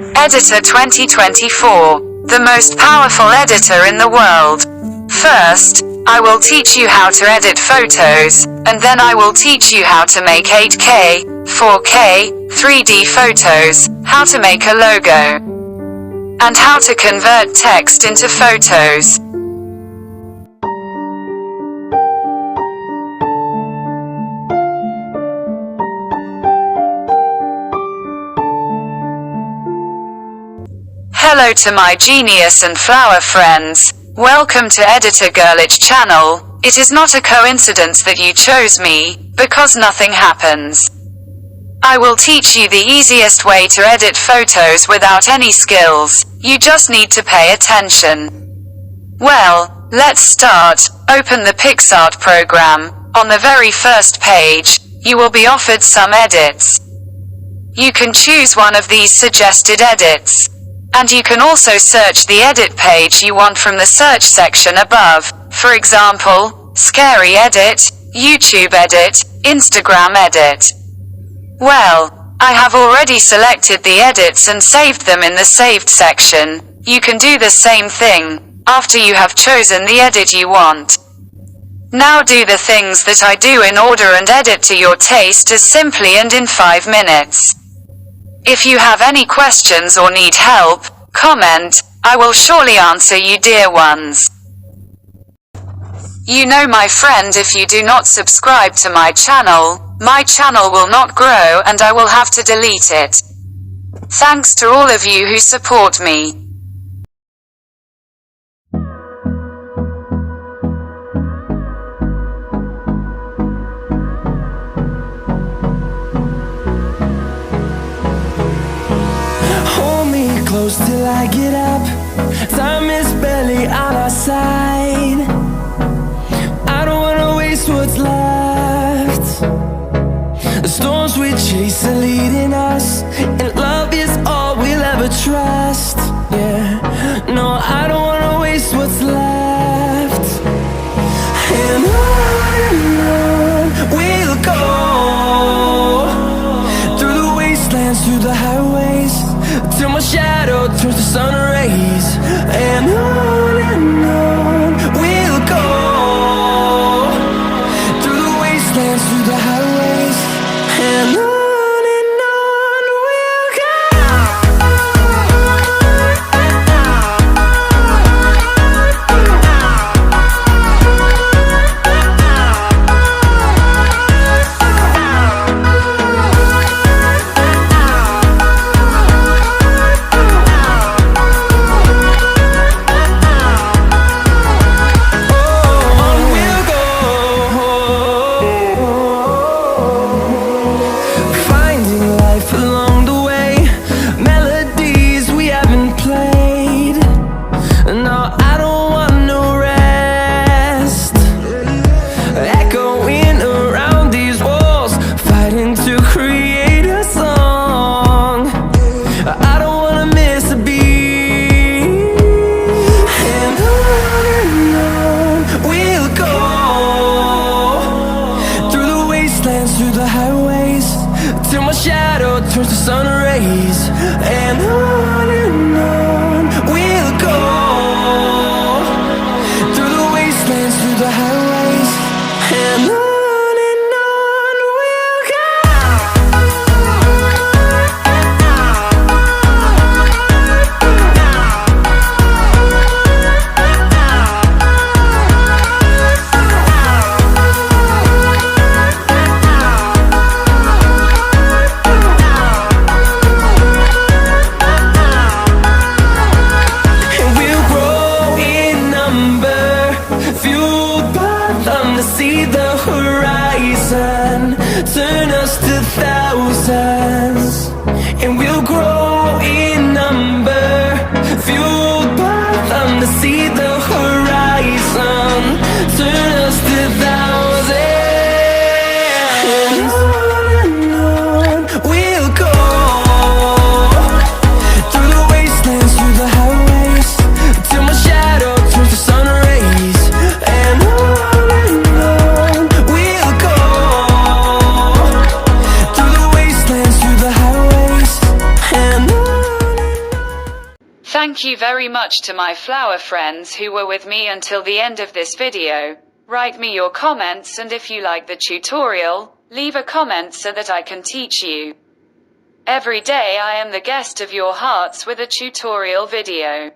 Editor 2024, the most powerful editor in the world. First, I will teach you how to edit photos, and then I will teach you how to make 8K, 4K, 3D photos, how to make a logo, and how to convert text into photos. Hello to my genius and flower friends. Welcome to Editor Girlich channel. It is not a coincidence that you chose me, because nothing happens. I will teach you the easiest way to edit photos without any skills. You just need to pay attention. Well, let's start. Open the picsart program. On the very first page, you will be offered some edits. You can choose one of these suggested edits. And you can also search the edit page you want from the search section above. For example, Scary Edit, YouTube Edit, Instagram Edit. Well, I have already selected the edits and saved them in the saved section. You can do the same thing, after you have chosen the edit you want. Now do the things that I do in order and edit to your taste as simply and in 5 minutes. If you have any questions or need help, comment. I will surely answer you, dear ones. You know, my friend, if you do not subscribe to my channel will not grow and I will have to delete it. Thanks to all of you who support me. Close till I get up. Time is barely on our side. I don't wanna waste what's left. The storms we chase are leading us, and love is all we'll ever trust. Yeah, no, I don't wanna waste what's left. And on we'll go, through the wastelands, through the highways, till my shadow turns to sun rays. And on we'll go, through the wastelands, through the highways, and on we'll go. Turns to sun rays, and on we'll go, through the wastelands, through the highways, and on we'll go. Thank you very much to my flower friends who were with me until the end of this video. Write me your comments, and if you like the tutorial, leave a comment so that I can teach you. Every day I am the guest of your hearts with a tutorial video.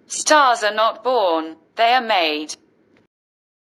Stars are not born, they are made.